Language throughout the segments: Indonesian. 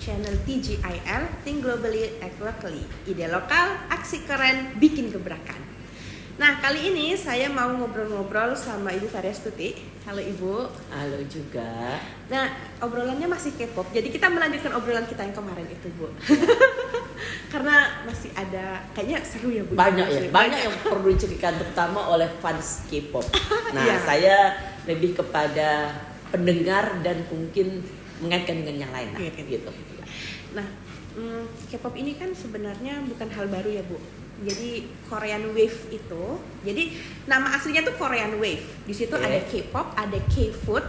channel TGIL, Think Globally Act Locally. Ide lokal, aksi keren, bikin gebrakan. Nah, kali ini saya mau ngobrol-ngobrol sama Ibu Varyastuti. Halo Ibu. Halo juga. Nah, obrolannya masih K-pop. Jadi kita melanjutkan obrolan kita yang kemarin itu, Bu. Karena masih ada, kayaknya seru ya, Bu. Banyak yang perlu diceritakan, terutama oleh fans K-pop. Nah, Iya. saya lebih kepada pendengar dan mungkin mengaitkan dengan yang lain lah, gitu. Nah, K-pop ini kan sebenarnya bukan hal baru ya, Bu. Jadi Korean Wave itu, jadi nama aslinya tuh Korean Wave. Di situ Okay. ada K-pop, ada K-food,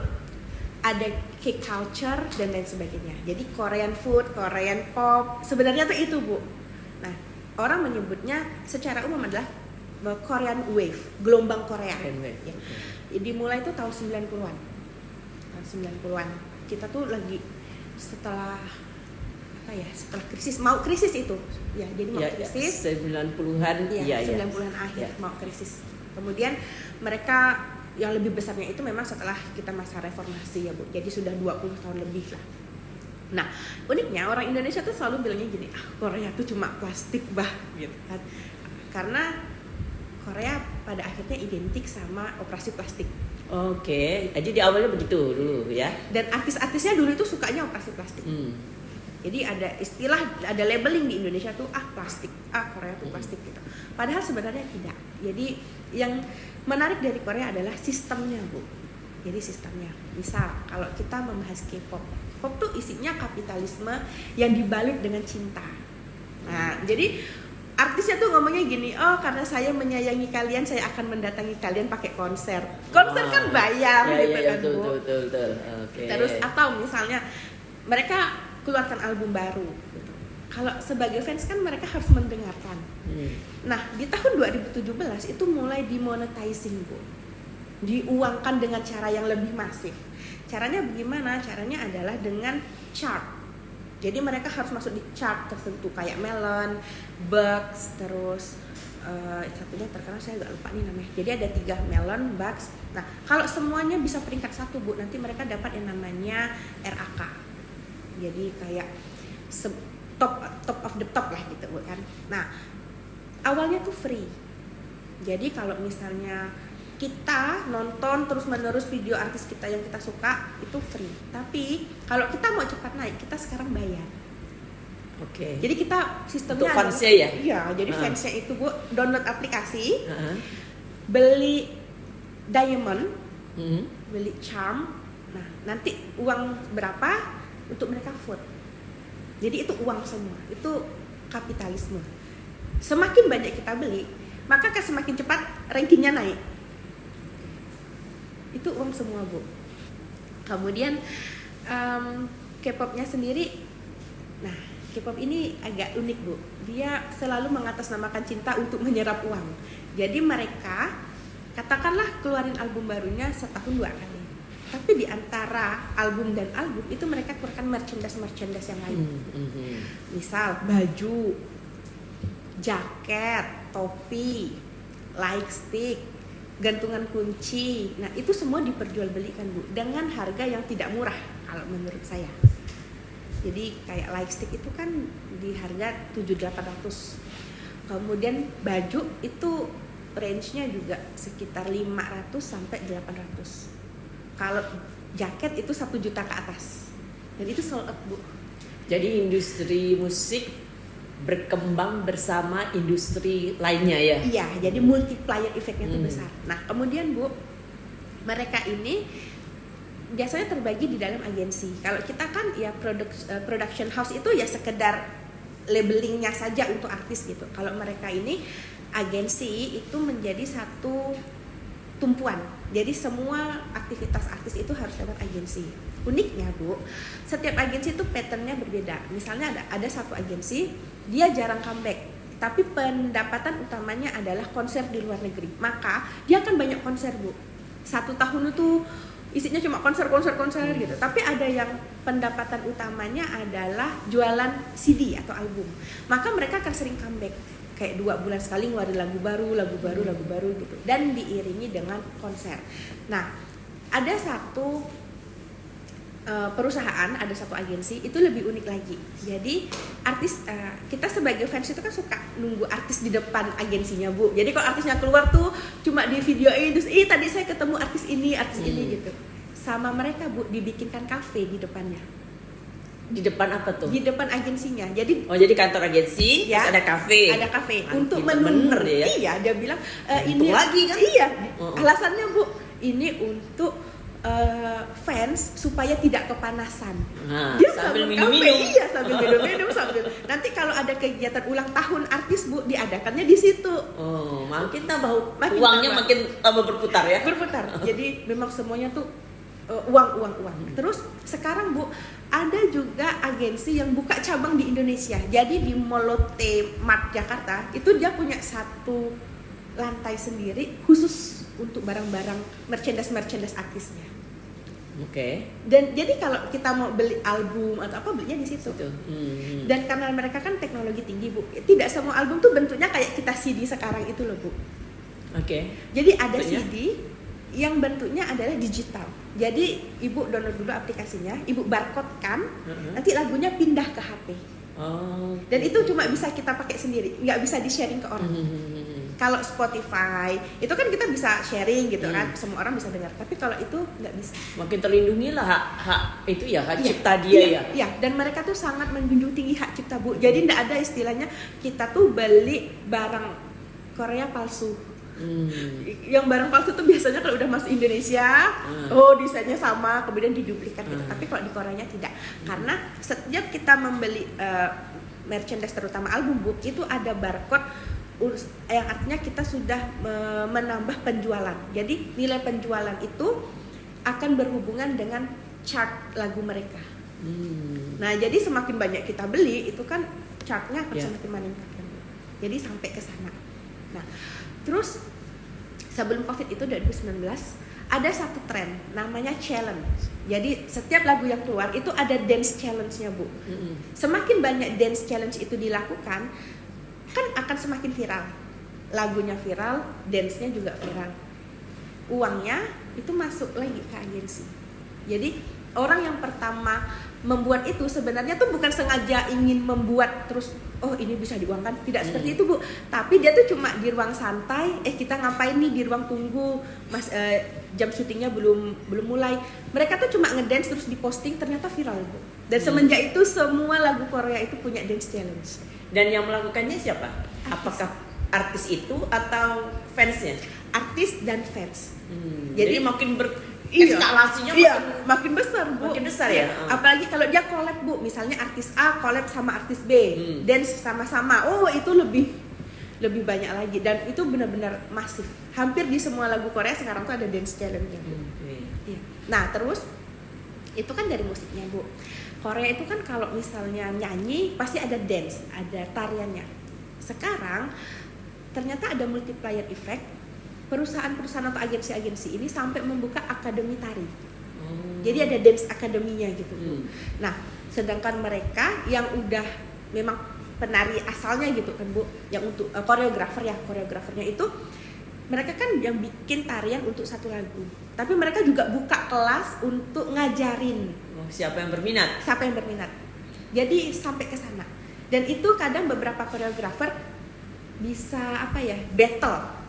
ada K-culture dan lain sebagainya. Jadi Korean food, Korean pop, sebenarnya tuh itu, Bu. Nah, orang menyebutnya secara umum adalah Korean Wave, gelombang Korea. Korean Wave. Ya. Dimulai itu tahun 90-an. Tahun 90-an. Kita tuh lagi setelah krisis itu. Ya, jadi mau krisis 90-an, ya, 90-an akhir mau krisis. Kemudian mereka yang lebih besarnya itu memang setelah kita masa reformasi ya, Bu. Jadi sudah 20 tahun lebih lah. Nah, uniknya orang Indonesia tuh selalu bilangnya gini, Korea tuh cuma plastik, bah, gitu kan. Karena Korea pada akhirnya identik sama operasi plastik. Oke, jadi di awalnya begitu dulu ya. Dan artis-artisnya dulu itu sukanya operasi plastik. Jadi ada istilah, ada labeling di Indonesia tuh plastik, Korea tuh plastik gitu. Padahal sebenarnya tidak. Jadi yang menarik dari Korea adalah sistemnya, Bu. Jadi sistemnya. Misal kalau kita membahas K-pop, K-pop tuh isinya kapitalisme yang dibalut dengan cinta. Nah, jadi artisnya tuh ngomongnya gini, karena saya menyayangi kalian, saya akan mendatangi kalian pakai konser. Konser kan bayar gitu kan, Bu. Betul. Okay. Terus atau misalnya mereka keluarkan album baru gitu. Kalau sebagai fans kan mereka harus mendengarkan. Nah, di tahun 2017 itu mulai dimonetizing, Bu. Diuangkan dengan cara yang lebih masif. Caranya bagaimana? Caranya adalah dengan chart. Jadi mereka harus masuk di chart tertentu kayak Melon, Bugs, terus satunya terkenal saya agak lupa nih namanya. Jadi ada 3, Melon, Bugs. Nah, kalau semuanya bisa peringkat 1, Bu, nanti mereka dapat yang namanya RAK. Jadi kayak top of the top lah gitu, Bu, kan. Nah, awalnya tuh free. Jadi kalau misalnya kita nonton terus-menerus video artis kita yang kita suka itu free. Tapi kalau kita mau cepat naik, kita sekarang bayar. Oke. Jadi kita sistemnya untuk fansnya ya? Iya, jadi fansnya itu, Bu, download aplikasi, beli diamond, beli charm. Nah, nanti uang berapa untuk mereka vote. Jadi itu uang semua, itu kapitalisme. Semakin banyak kita beli, maka akan semakin cepat rankingnya naik. Itu uang semua, Bu. Kemudian K-popnya sendiri, nah K-pop ini agak unik, Bu. Dia selalu mengatasnamakan cinta untuk menyerap uang. Jadi mereka katakanlah keluarin album barunya setahun 2 kali. Tapi di antara album dan album itu mereka keluarkan merchandise yang lain. Misal baju, jaket, topi, light stick, gantungan kunci. Nah, itu semua diperjualbelikan, Bu, dengan harga yang tidak murah kalau menurut saya. Jadi kayak light stick itu kan di harga 700-800. Kemudian baju itu range-nya juga sekitar 500 sampai 800. Kalau jaket itu 1 juta ke atas. Dan itu sold out, Bu. Jadi industri musik berkembang bersama industri lainnya ya? Iya, jadi multiplier efeknya itu besar. Nah, kemudian, Bu, mereka ini biasanya terbagi di dalam agensi. Kalau kita kan ya production house itu ya sekedar labelingnya saja untuk artis gitu. Kalau mereka ini agensi itu menjadi satu tumpuan. Jadi semua aktivitas artis itu harus lewat agensi. Uniknya, Bu, setiap agensi itu patternnya berbeda. Misalnya ada satu agensi, dia jarang comeback, tapi pendapatan utamanya adalah konser di luar negeri. Maka dia akan banyak konser, Bu. 1 tahun itu isinya cuma konser gitu. Tapi ada yang pendapatan utamanya adalah jualan CD atau album. Maka mereka akan sering comeback. Kayak 2 bulan sekali ngeluarin lagu baru gitu. Dan diiringi dengan konser. Nah, ada satu perusahaan, ada satu agensi itu lebih unik lagi. Jadi artis kita sebagai fans itu kan suka nunggu artis di depan agensinya, Bu. Jadi kalau artisnya keluar tuh cuma di videoin terus tadi saya ketemu artis ini gitu. Sama mereka, Bu, dibikinkan kafe di depannya. Di depan apa tuh? Di depan agensinya. Jadi jadi kantor agensi, ya, terus ada kafe. Ada kafe untuk menunggu. menunggu. Ya? Iya, dia bilang ini lagi kan? Iya. Alasannya, Bu, ini untuk fans supaya tidak kepanasan. Nah, Dia sambil bangun minum-minum. kafe, iya, sambil minum-minum sambil. Nanti kalau ada kegiatan ulang tahun artis, Bu, diadakannya di situ. Oh, makin tambah Makin uangnya tambah. makin tambah berputar ya. Berputar. Jadi memang semuanya tuh uang. Terus sekarang, Bu, ada juga agensi yang buka cabang di Indonesia. Jadi di Molote Mart Jakarta itu dia punya satu lantai sendiri khusus untuk barang-barang merchandise artisnya. Oke. Dan jadi kalau kita mau beli album atau apa, belinya di situ. Dan karena mereka kan teknologi tinggi, Bu. Tidak semua album tuh bentuknya kayak kita CD sekarang itu loh, Bu. Oke. Jadi ada Bentuknya? CD yang bentuknya adalah digital. Jadi Ibu download dulu aplikasinya, Ibu barcode kan, nanti lagunya pindah ke HP. Oh. Dan itu cuma bisa kita pakai sendiri, nggak bisa di-sharing ke orang. Kalau Spotify, itu kan kita bisa sharing gitu kan, semua orang bisa dengar. Tapi kalau itu nggak bisa. Makin terlindungi lah hak itu ya, hak Iya, cipta dia ya. Iya, dan mereka tuh sangat menjunjung tinggi hak cipta, Bu. Jadi nggak ada istilahnya kita tuh beli barang Korea palsu. Yang barang palsu tuh biasanya kalau udah masuk Indonesia, desainnya sama, kemudian diduplikat gitu. Tapi kalau di Koreanya tidak, karena setiap kita membeli merchandise terutama album, Bu, itu ada barcode yang artinya kita sudah menambah penjualan. Jadi nilai penjualan itu akan berhubungan dengan chart lagu mereka. Nah, jadi semakin banyak kita beli, itu kan chartnya akan semakin meningkat. Jadi sampai ke sana. Nah, terus sebelum Covid itu 2019 ada satu tren namanya challenge. Jadi setiap lagu yang keluar itu ada dance challenge-nya, Bu. Semakin banyak dance challenge itu dilakukan, kan akan semakin viral. Lagunya viral, dance-nya juga viral. Uangnya itu masuk lagi ke agensi. Jadi orang yang pertama membuat itu sebenarnya tuh bukan sengaja ingin membuat terus ini bisa diuangkan, tidak seperti itu, Bu. Tapi dia tuh cuma di ruang santai, kita ngapain nih di ruang tunggu, Mas, jam syutingnya belum mulai. Mereka tuh cuma ngedance terus diposting, ternyata viral, Bu. Dan semenjak itu semua lagu Korea itu punya dance challenge. Dan yang melakukannya siapa? Apakah artis itu atau fansnya? Artis dan fans. Jadi makin eskalasinya makin besar, Bu. Makin besar ya. Apalagi kalau dia collab, Bu. Misalnya artis A collab sama artis B, dance sama-sama. Itu lebih banyak lagi, dan itu benar-benar masif. Hampir di semua lagu Korea sekarang tuh ada dance challenge-nya, Bu. Iya. Nah, terus itu kan dari musiknya, Bu. Korea itu kan kalau misalnya nyanyi pasti ada dance, ada tariannya. Sekarang ternyata ada multiplier effect. Perusahaan-perusahaan atau agensi-agensi ini sampai membuka akademi tari. Jadi ada dance akademinya gitu, Bu. Nah, sedangkan mereka yang udah memang penari asalnya gitu kan, Bu, yang untuk koreografernya itu mereka kan yang bikin tarian untuk satu lagu. Tapi mereka juga buka kelas untuk ngajarin siapa yang berminat. Jadi sampai ke sana. Dan itu kadang beberapa koreografer bisa battle.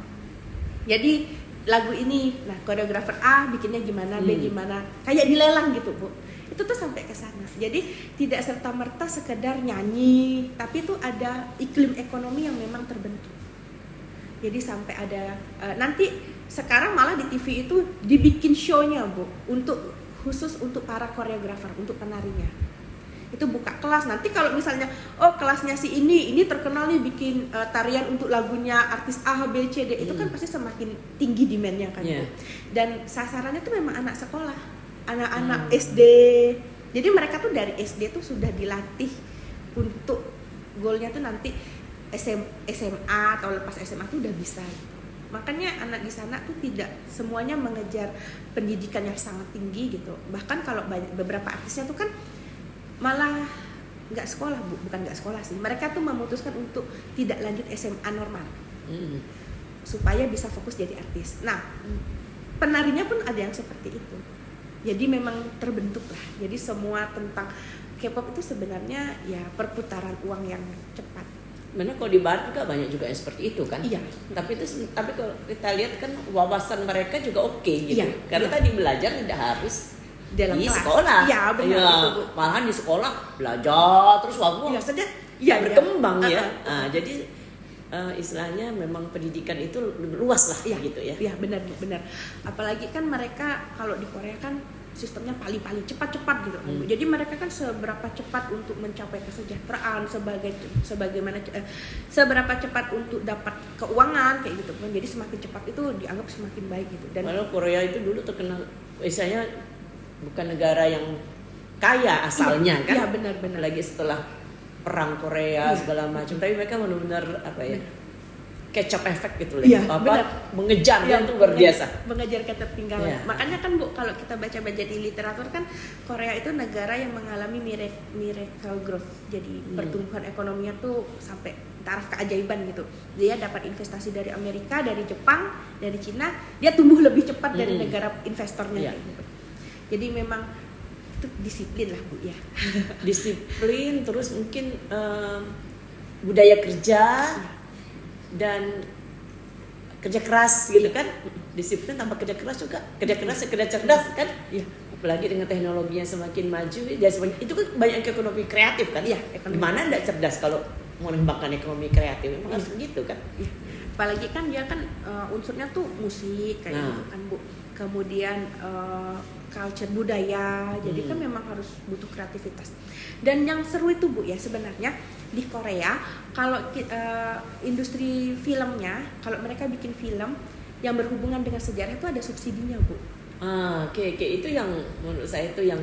Jadi lagu ini, nah koreografer A bikinnya gimana, B gimana, kayak dilelang gitu, Bu. Itu tuh sampai ke sana. Jadi tidak serta-merta sekedar nyanyi, tapi itu ada iklim ekonomi yang memang terbentuk. Jadi sampai ada nanti sekarang malah di TV itu dibikin show-nya, Bu, khusus untuk para koreografer, untuk penarinya. Itu buka kelas. Nanti kalau misalnya kelasnya si ini terkenal nih bikin tarian untuk lagunya artis A, B, C, D, itu kan pasti semakin tinggi demand-nya kan, Bu. Dan sasarannya tuh memang anak sekolah, anak-anak SD. Jadi mereka tuh dari SD tuh sudah dilatih untuk goalnya tuh nanti SMA atau lepas SMA tuh udah bisa. Makanya anak di sana tuh tidak semuanya mengejar pendidikan yang sangat tinggi gitu. Bahkan kalau beberapa artisnya tuh kan malah nggak sekolah, Bu. Bukan nggak sekolah sih, mereka tuh memutuskan untuk tidak lanjut SMA normal supaya bisa fokus jadi artis. Nah, penarinya pun ada yang seperti itu. Jadi memang terbentuk lah. Jadi semua tentang K-pop itu sebenarnya ya perputaran uang yang cepat. Benar, kalau di barat juga banyak juga yang seperti itu kan. Iya. Tapi kalau kita lihat kan wawasan mereka juga oke gitu. Iya, Karena iya. tadi belajar tidak harus Dalam di kelas. sekolah. Iya, benar, itu, Bu. Malahan di sekolah belajar terus Iya, saja. berkembang ya. Nah, jadi istilahnya memang pendidikan itu luas lah Iya, gitu ya. Iya, benar. Apalagi kan mereka kalau di Korea kan sistemnya paling cepat gitu. Jadi mereka kan seberapa cepat untuk mencapai kesejahteraan, seberapa cepat untuk dapat keuangan kayak gitu kan. Jadi semakin cepat itu dianggap semakin baik gitu. Dan Padahal Korea itu dulu terkenal, misalnya bukan negara yang kaya asalnya kan. Iya, benar. Lagi setelah perang Korea Iya. segala macam, tapi mereka benar-benar apa ya? Catch up effect gitu loh. Iya, benar. Mengejar Iya, itu luar biasa. mengejar ketertinggalan. Iya. Makanya kan Bu, kalau kita baca-baca di literatur kan Korea itu negara yang mengalami miracle growth. Jadi pertumbuhan ekonominya tuh sampai taraf keajaiban gitu. Dia dapat investasi dari Amerika, dari Jepang, dari Cina, dia tumbuh lebih cepat dari negara investornya Iya. kayak gitu. Jadi memang itu disiplin lah Bu ya. Disiplin, terus mungkin budaya kerja dan kerja keras gitu kan. Disiplin tanpa kerja keras juga, kerja keras kerja cerdas kan. Iya. Apalagi dengan teknologi yang semakin maju, ya itu kan banyak ekonomi kreatif kan. Iya, ekonomi. Gimana enggak cerdas kalau mau mengembangkan ekonomi kreatif, memang harus begitu kan. Iya. Apalagi kan dia kan unsurnya tuh musik kayak Nah. gitu kan Bu. Kemudian culture budaya. Jadi kan memang harus butuh kreativitas. Dan yang seru itu Bu ya sebenarnya di Korea kalau industri filmnya, kalau mereka bikin film yang berhubungan dengan sejarah itu ada subsidinya Bu. Oke, itu yang menurut saya itu yang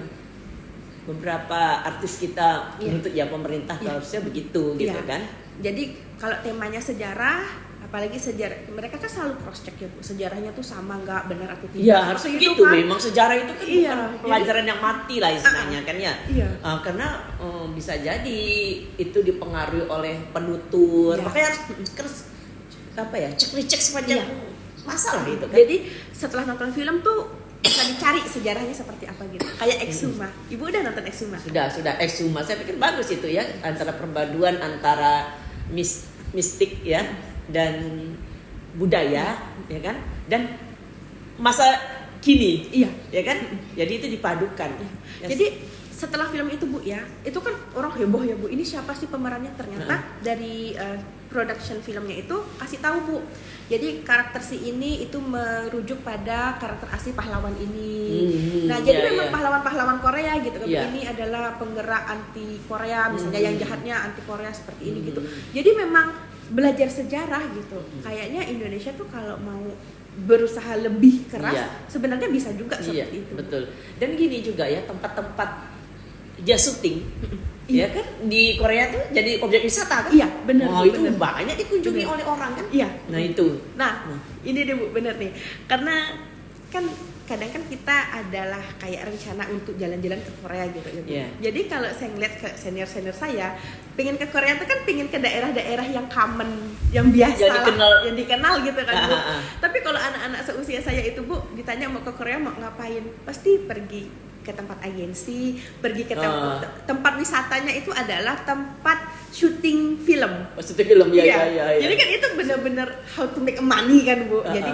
beberapa artis kita menuntut ya pemerintah harusnya begitu gitu Iya. kan. Jadi kalau temanya sejarah, apalagi sejarah, mereka kan selalu cross check ya Bu, sejarahnya tuh sama nggak, benar atau tidak. Iya harus Seperti begitu kan. memang sejarah itu kan Iya, bukan pelajaran yang mati lah istilahnya kan ya. Iya. Karena bisa jadi itu dipengaruhi oleh penutur. Iya. Makanya harus cek recheck sepanjang masalah itu kan. Jadi setelah nonton film tuh bisa dicari sejarahnya seperti apa gitu. Kayak Exuma. Ibu udah nonton Exuma? Sudah Exuma. Saya pikir bagus itu ya, antara perpaduan antara mistik ya dan budaya ya kan, dan masa kini Iya. ya kan. Jadi itu dipadukan. Ya. Jadi setelah film itu Bu ya, itu kan orang heboh ya Bu. Ini siapa sih pemerannya? Ternyata dari production filmnya itu kasih tahu Bu. Jadi karakter si ini itu merujuk pada karakter asli pahlawan ini. Nah, jadi memang pahlawan-pahlawan Korea gitu kan. Ini adalah penggerak anti Korea, misalnya yang jahatnya anti Korea seperti ini gitu. Jadi memang belajar sejarah gitu. Kayaknya Indonesia tuh kalau mau berusaha lebih keras sebenarnya bisa juga seperti itu. Betul. Dan gini juga ya, tempat-tempat dia syuting ya kan di Korea tuh jadi objek wisata kan. Iya, benar. Itu banyak dikunjungi oleh orang kan. Iya. Nah itu. Nah, ini deh Bu, bener nih. Karena kan kadang kan kita adalah kayak rencana untuk jalan-jalan ke Korea gitu ya Bu. Yeah. Jadi kalau saya ngeliat ke senior-senior saya, pengen ke Korea tuh kan pengen ke daerah-daerah yang common, yang biasa yang dikenal gitu kan Bu. Tapi kalau anak-anak seusia saya itu Bu, ditanya mau ke Korea mau ngapain? Pasti pergi ke tempat agensi, pergi ke tempat wisatanya itu adalah tempat syuting film. Syuting film ya. Jadi kan itu benar-benar how to make money kan Bu. Jadi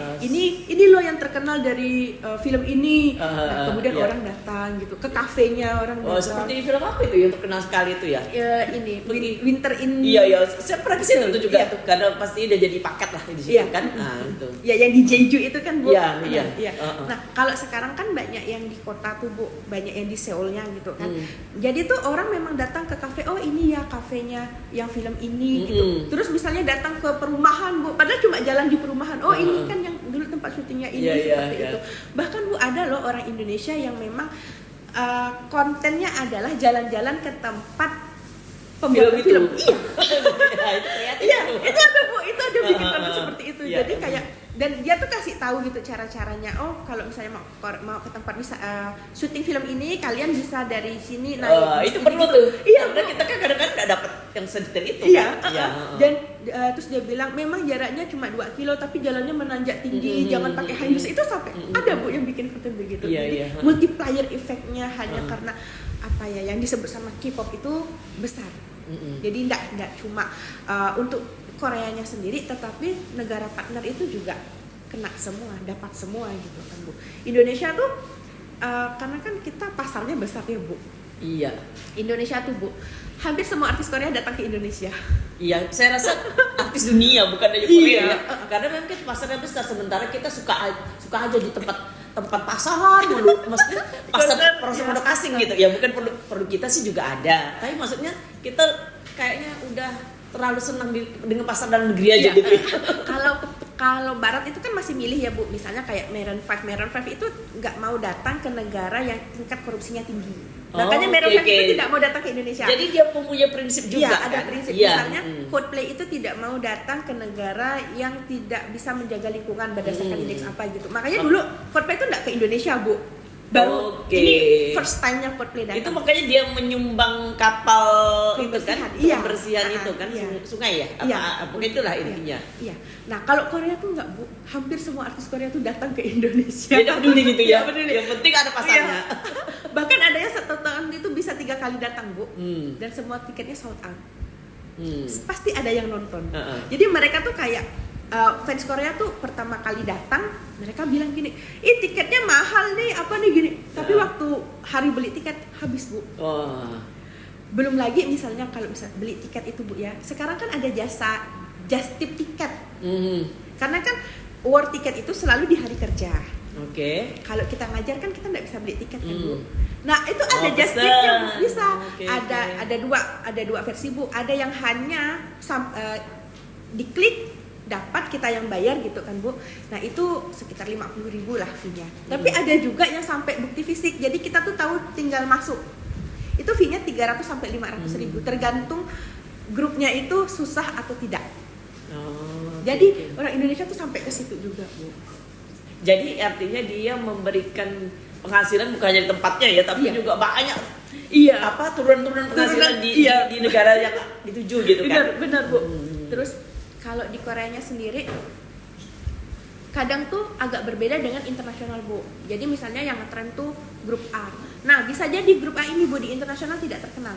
ini loh yang terkenal dari film ini. Nah, kemudian orang datang gitu ke kafenya, orang datang. Seperti film apa itu yang terkenal sekali itu ya? Ini Winter in. Iya. Saya pernah kesini tuh juga tuh, karena pasti udah jadi paket lah di situ kan. Nah, itu. Ya yang di Jeju itu kan Bu. Iya. Nah, kalau sekarang kan banyak yang di kota tuh Bu, banyak yang di Seoulnya gitu kan. Jadi tuh orang memang datang ke kafe, oh ini ya kafenya yang film ini gitu. Terus misalnya datang ke perumahan Bu, padahal cuma jalan di perumahan. Oh ini kan yang dulu tempat syutingnya ini seperti itu. Bahkan Bu ada loh orang Indonesia yang memang kontennya adalah jalan-jalan ke tempat pembuatan film. Iya, itu ada Bu, itu ada bikin konten seperti itu. Jadi kayak dan dia tuh kasih tahu gitu cara-caranya. Oh, kalau misalnya mau ke tempat syuting film ini, kalian bisa dari sini naik. Itu perlu tuh. Iya, karena kita kan kadang-kadang nggak dapat yang sedetail itu Iya, kan. Iya. dan terus dia bilang memang jaraknya cuma 2 kilo tapi jalannya menanjak tinggi, jangan pakai high heels. Itu sampai ada Bu yang bikin konten begitu. Iya, Jadi iya. multiplier efeknya hanya karena apa ya yang disebut sama K-pop itu besar. Jadi enggak cuma untuk Koreanya sendiri, tetapi negara partner itu juga kena semua, dapat semua gitu kan Bu. Indonesia tuh karena kan kita pasarnya besar ya Bu. Iya. Indonesia tuh Bu, hampir semua artis Korea datang ke Indonesia. Iya, saya rasa artis dunia bukan hanya Korea Iya. ya. Karena memang kita pasarnya besar, sementara kita suka aja di tempat pasaran mulu. Maksudnya pasar produk asing gitu. Ya bukan produk kita sih juga ada. Tapi maksudnya kita kayaknya udah terlalu senang dengan pasar dalam negeri aja Iya. gitu. Kalau Barat itu kan masih milih ya Bu, misalnya kayak Maroon 5 itu nggak mau datang ke negara yang tingkat korupsinya tinggi. Makanya Maroon 5 itu tidak mau datang ke Indonesia. Jadi dia punya prinsip juga. Iya, ada kan? prinsip. Iya. Misalnya Coldplay itu tidak mau datang ke negara yang tidak bisa menjaga lingkungan berdasarkan indeks apa gitu. Makanya dulu Coldplay itu nggak ke Indonesia Bu. Baru ini first time-nya Coldplay datang. Itu makanya dia menyumbang kapal itu kan, Iya. kebersihan itu kan, Iya. sungai ya? Iya. Pokoknya itulah intinya. Iya. Nah, kalau Korea tuh enggak, Bu. Hampir semua artis Korea tuh datang ke Indonesia. Dia peduli gitu ya. Iya, peduli. Yang penting ada pasarnya. Iya. Bahkan ada yang satu tahun itu bisa 3 kali datang, Bu. Dan semua tiketnya sold out. Pasti ada yang nonton. Jadi mereka tuh kayak fans Korea tuh pertama kali datang, mereka bilang gini, tiketnya mahal nih, apa nih gini. Tapi waktu hari beli tiket habis Bu. Belum lagi misalnya kalau bisa beli tiket itu Bu ya, sekarang kan ada jasa just tip tiket. Karena kan war tiket itu selalu di hari kerja. Oke. Kalau kita ngajar kan kita nggak bisa beli tiket kan Bu. Nah itu ada just bisa. tipnya Bu, bisa. Oke, Ada dua versi Bu. Ada yang hanya diklik dapat kita yang bayar gitu kan Bu. Nah itu sekitar 50.000 lah fee-nya. Tapi ada juga yang sampai bukti fisik. Jadi kita tuh tahu tinggal masuk. Itu fee-nya 300 sampai 500.000 tergantung grupnya itu susah atau tidak. Jadi orang Indonesia tuh sampai ke situ juga Bu. Jadi artinya dia memberikan penghasilan bukan hanya di tempatnya ya, tapi juga banyak turun-turun penghasilan di negara yang dituju gitu kan. Benar Bu. Terus kalau di Koreanya sendiri kadang tuh agak berbeda dengan internasional Bu. Jadi misalnya yang ngetren tuh grup A. Nah bisa jadi grup A ini Bu di internasional tidak terkenal.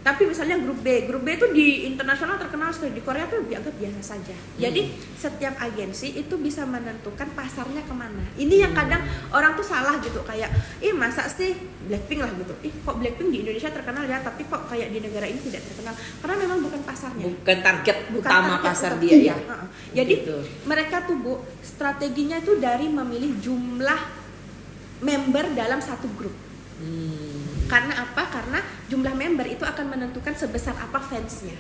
Tapi misalnya grup B itu di internasional terkenal sekali, di Korea tuh dianggap biasa saja. Jadi setiap agensi itu bisa menentukan pasarnya kemana. Ini yang kadang orang tuh salah gitu, kayak masa sih Blackpink lah gitu, kok Blackpink di Indonesia terkenal ya, tapi kok kayak di negara ini tidak terkenal, karena memang bukan pasarnya, bukan target utama pasar dia. dia ya. Jadi gitu. Mereka tuh Bu strateginya itu dari memilih jumlah member dalam satu grup. Karena apa? Karena jumlah member itu akan menentukan sebesar apa fansnya.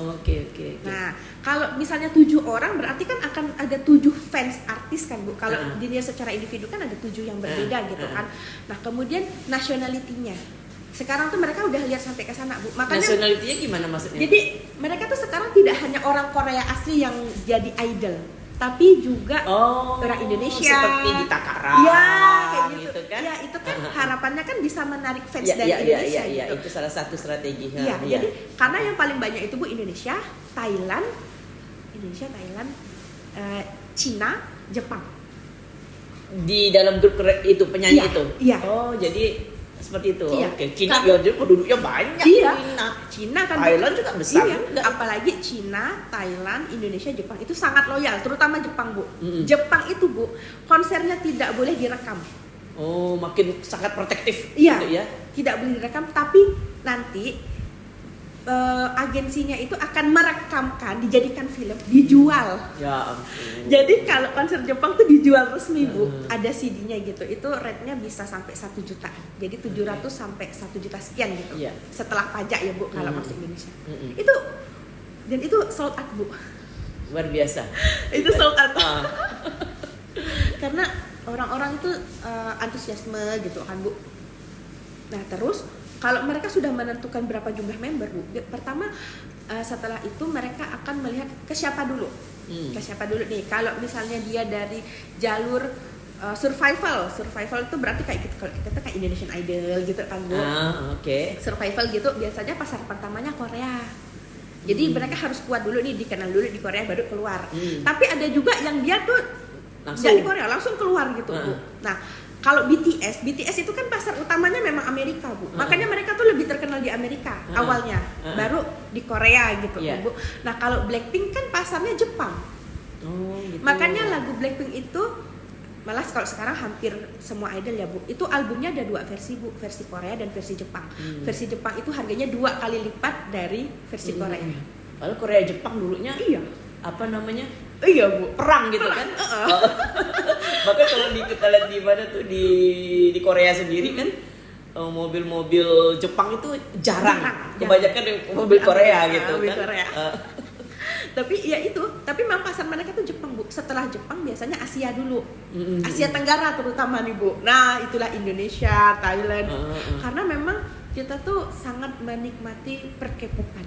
Oke. Nah, kalau misalnya 7 orang berarti kan akan ada 7 fans artis kan Bu. Kalau dilihat secara individu kan ada 7 yang berbeda gitu kan. Nah, kemudian nationality-nya. Sekarang tuh mereka udah lihat sampai ke sana Bu. Makanya nationality-nya gimana maksudnya? Jadi mereka tuh sekarang tidak hanya orang Korea asli yang jadi idol, tapi juga orang Indonesia seperti di Takara. Iya, kayak gitu kan. Ya, itu kan harapannya kan bisa menarik fans dari Indonesia. Indonesia gitu. Itu salah satu strategi. Jadi karena yang paling banyak itu Bu Indonesia, Thailand, Cina, Jepang. Di dalam grup itu penyanyi itu. Iya. Oh, jadi seperti itu. Iya. Oke. Cina ya dia penduduknya banyak. Iya. Cina kan. Thailand juga besar. Iya. Juga. Apalagi Cina, Thailand, Indonesia, Jepang itu sangat loyal, terutama Jepang Bu. Jepang itu Bu, konsernya tidak boleh direkam. Oh, makin sangat protektif Iya. gitu ya. Tidak boleh direkam, tapi nanti agensinya itu akan merekamkan, dijadikan film, dijual. Ya ampun. Jadi kalau konser Jepang tuh dijual resmi Bu, ada CD-nya gitu. Itu rate-nya bisa sampai 1 juta. Jadi 700 sampai 1 juta sekian gitu. Iya. Setelah pajak ya Bu kalau masuk Indonesia. Itu sold out Bu. Luar biasa. Itu sold out. Karena orang-orang itu antusiasme gitu kan Bu. Nah terus kalau mereka sudah menentukan berapa jumlah member Bu, pertama setelah itu mereka akan melihat ke siapa dulu. Ke siapa dulu nih. Kalau misalnya dia dari jalur survival itu berarti kayak gitu, kalau kita tuh kayak Indonesian Idol gitu kan Bu. Oke. Survival gitu biasanya pasar pertamanya Korea. Jadi mereka harus kuat dulu nih, dikenal dulu di Korea baru keluar. Tapi ada juga yang dia tuh nggak di Korea langsung keluar gitu Bu. Nah kalau BTS itu kan pasar utamanya memang Amerika Bu. Makanya mereka tuh lebih terkenal di Amerika awalnya, baru di Korea gitu Bu. Nah kalau Blackpink kan pasarnya Jepang. Gitu. Makanya lagu Blackpink itu malah kalau sekarang hampir semua idol ya Bu, itu albumnya ada 2 versi Bu, versi Korea dan versi Jepang. Versi Jepang itu harganya 2 kali lipat dari versi Korea. Kalau Korea Jepang dulunya Iya. Apa namanya? Iya Bu, Perang gitu kan? Bahkan kalau kita lihat di mana tuh di Korea sendiri kan mobil-mobil Jepang itu jarang. Kebanyakan mobil Korea gitu mobil kan. Korea. Tapi ya itu, tapi memang pasar mereka tuh Jepang Bu. Setelah Jepang biasanya Asia dulu, Asia Tenggara terutama nih Bu. Nah itulah Indonesia, Thailand. Karena memang kita tuh sangat menikmati per-K-popan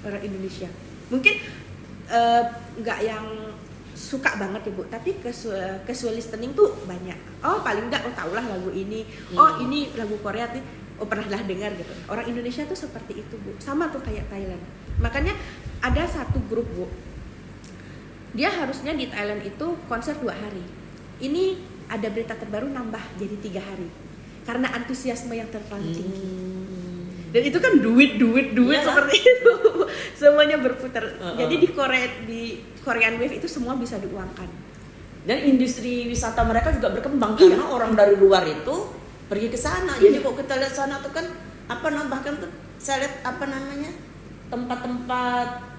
orang Indonesia. Mungkin nggak yang suka banget ya Bu, tapi casual listening tuh banyak. Oh paling nggak tahulah lagu ini. Oh ini lagu Korea nih. Oh pernah dengar gitu. Orang Indonesia tuh seperti itu Bu. Sama tuh kayak Thailand. Makanya ada satu grup Bu, dia harusnya di Thailand itu konser 2 hari. Ini ada berita terbaru nambah jadi 3 hari karena antusiasme yang terlalu tinggi. Dan itu kan duit seperti itu. Semuanya berputar. Jadi di Korean Wave itu semua bisa diuangkan. Dan industri wisata mereka juga berkembang karena orang dari luar itu pergi ke sana. Jadi kok kita lihat sana tuh kan bahkan tuh saya lihat tempat-tempat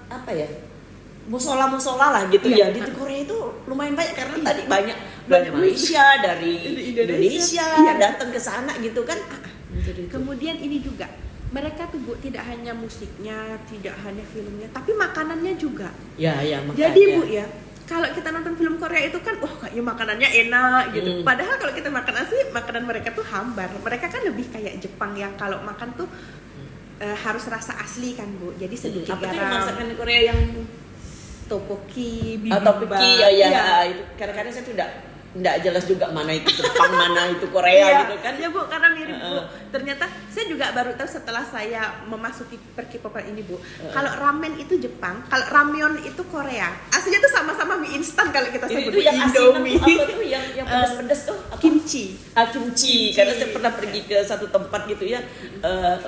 musola lah gitu ya. Di Korea itu lumayan banyak karena tadi banyak Malaysia dari Indonesia datang ke sana gitu kan. Kemudian ini juga mereka tuh Bu tidak hanya musiknya, tidak hanya filmnya, tapi makanannya juga. Ya makan. Jadi Bu ya, kalau kita nonton film Korea itu kan kayaknya makanannya enak gitu. Padahal kalau kita makan asli, makanan mereka tuh hambar. Mereka kan lebih kayak Jepang yang kalau makan tuh harus rasa asli kan Bu. Jadi sedikit garam. Apa tuh masakan Korea yang tteokbokki, bibimbap. Tteokbokki ya. Itu kadang-kadang saya tuh enggak jelas juga mana itu Jepang, mana itu Korea gitu kan. Ya Bu, karena mirip Bu. Ternyata saya juga baru tahu setelah saya memasuki per-K-popan ini Bu. Kalau ramen itu Jepang, kalau ramyeon itu Korea. Aslinya tuh sama-sama mie instan kalau kita sebut Indomie. Apa tuh yang pedas-pedas tuh? Kimchi. Kimchi. Karena saya pernah pergi ke satu tempat gitu ya.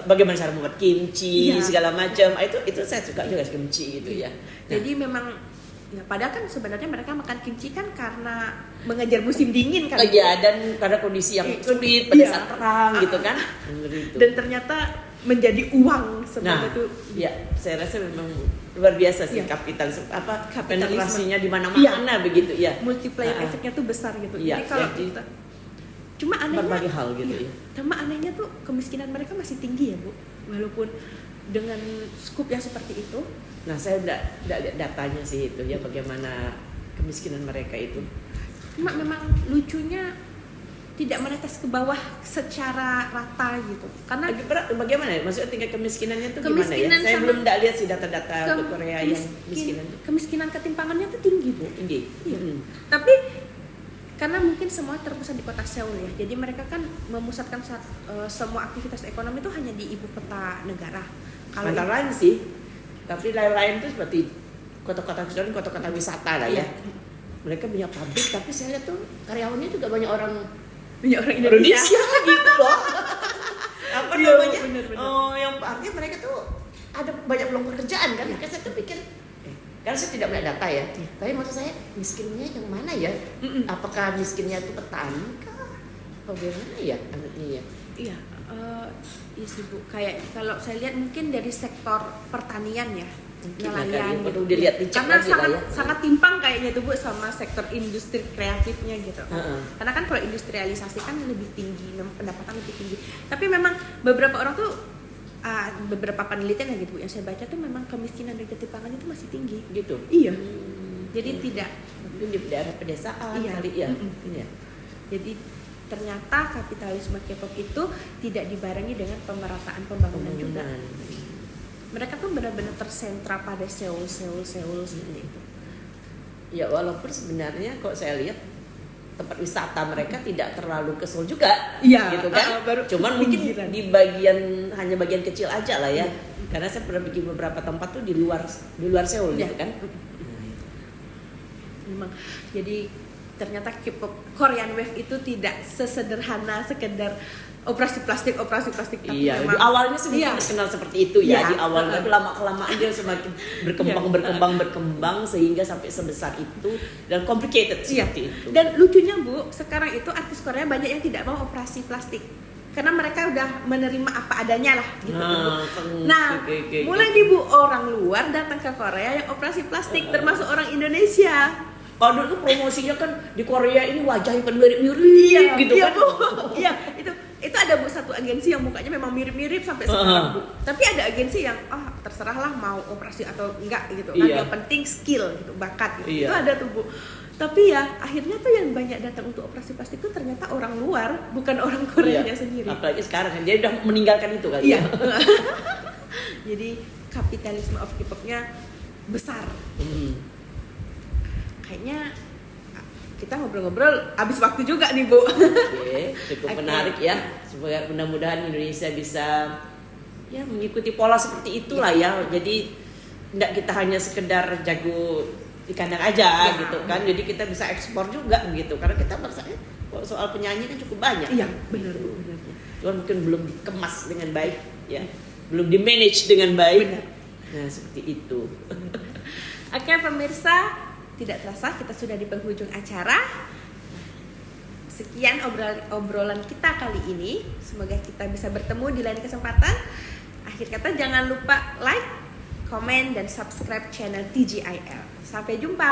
Bagaimana cara membuat kimchi segala macam. Itu saya suka juga kimchi gitu ya. Jadi memang ya, padahal kan sebenarnya mereka makan kimchi kan karena mengejar musim dingin kan. Iya, dan pada kondisi yang sulit pada saat perang gitu kan. Dan ternyata menjadi uang sebenarnya tuh. Ya, saya rasa memang luar biasa sih kapitalisme penetrasinya di mana-mana begitu ya. Multiplier efeknya tuh besar gitu. Jadi kalau kita cuma anehnya berbagai hal gitu ya. Cuma anehnya tuh kemiskinan mereka masih tinggi ya Bu. Walaupun dengan skup yang seperti itu. Nah, saya udah lihat datanya sih itu ya bagaimana kemiskinan mereka itu. Cuma memang lucunya tidak menetes ke bawah secara rata gitu. Karena bagaimana ya? Maksudnya tingkat kemiskinannya itu gimana ya? Saya belum lihat sih data-data untuk Korea yang miskinan. Kemiskinan ketimpangannya tuh tinggi Bu. Tinggi. Iya. Tapi karena mungkin semua terpusat di kota Seoul ya. Jadi mereka kan memusatkan semua aktivitas ekonomi itu hanya di ibu kota negara. Kalau lain sih. Tapi lain-lain itu seperti kota-kota wisata lah ya. Mereka punya pabrik, tapi saya lihat tuh karyawannya juga banyak orang Indonesia gitu loh. Namanya? Bener. Yang artinya mereka tuh ada banyak peluang pekerjaan kan. Makanya saya tuh pikir, karena saya tidak melihat data ya. Tapi maksud saya miskinnya yang mana ya? Apakah miskinnya itu petani kah? Bagaimana ya? Iya. Iya sih Bu, kayak kalau saya lihat mungkin dari sektor pertanian ya, nelayan gitu. Karena sangat timpang kayaknya tuh Bu sama sektor industri kreatifnya gitu. Karena kan kalau industrialisasi kan lebih tinggi, pendapatan lebih tinggi. Tapi memang beberapa orang tuh beberapa penelitian ya gitu Bu yang saya baca tuh memang kemiskinan dan ketimpangan itu masih tinggi gitu. Iya. Jadi tidak di daerah pedesaan kali ya. Jadi ternyata kapitalisme K-pop itu tidak dibarengi dengan pemerataan pembangunan juga. Mereka tuh benar-benar tersentra pada Seoul seperti itu. Ya walaupun sebenarnya kok saya lihat tempat wisata mereka tidak terlalu ke Seoul juga, Iya, gitu kan? baru Cuman mungkin pinggiran. di hanya bagian kecil aja lah ya. Karena saya pernah pergi beberapa tempat tuh di luar Seoul Iya. gitu kan. Memang jadi ternyata K-pop Korean Wave itu tidak sesederhana sekedar operasi plastik tapi Iya, di memang awalnya sih iya. mungkin terkenal seperti itu ya. Iya. Di awal tapi lama-kelamaan dia semakin berkembang sehingga sampai sebesar itu dan complicated Iya. seperti itu. Dan lucunya Bu, sekarang itu artis Korea banyak yang tidak mau operasi plastik karena mereka udah menerima apa adanya lah gitu kan, Bu. Nah, oke. mulai nih Bu, orang luar datang ke Korea yang operasi plastik termasuk orang Indonesia. Kalau dulu tuh promosinya kan di Korea ini wajahnya kan mirip-mirip gitu iya, kan. Bu. Iya, itu ada Bu satu agensi yang mukanya memang mirip-mirip sampai sekarang Bu. Tapi ada agensi yang terserahlah mau operasi atau enggak gitu kan. Iya. Yang penting skill gitu, bakat gitu. Iya. Itu ada tuh Bu. Tapi ya akhirnya tuh yang banyak datang untuk operasi plastik itu ternyata orang luar, bukan orang Koreanya sendiri. Apalagi sekarang kan dia udah meninggalkan itu kali Iya. ya. Jadi kapitalisme of K-popnya besar. Kayaknya kita ngobrol-ngobrol habis waktu juga nih Bu. Oke, cukup Oke. menarik ya. Semoga mudah-mudahan Indonesia bisa ya mengikuti pola seperti itulah ya. Jadi tidak kita hanya sekedar jago di kandang aja Ya. gitu kan. Jadi kita bisa ekspor juga gitu. Karena kita merasanya soal penyanyi kan cukup banyak. Iya, benar Bu, benar. Cuman mungkin belum dikemas dengan baik ya. Belum di manage dengan baik. Benar. Nah, seperti itu. Oke pemirsa, tidak terasa kita sudah di penghujung acara. Sekian obrolan kita kali ini. Semoga kita bisa bertemu di lain kesempatan. Akhir kata jangan lupa like, komen, dan subscribe channel TGIL. Sampai jumpa.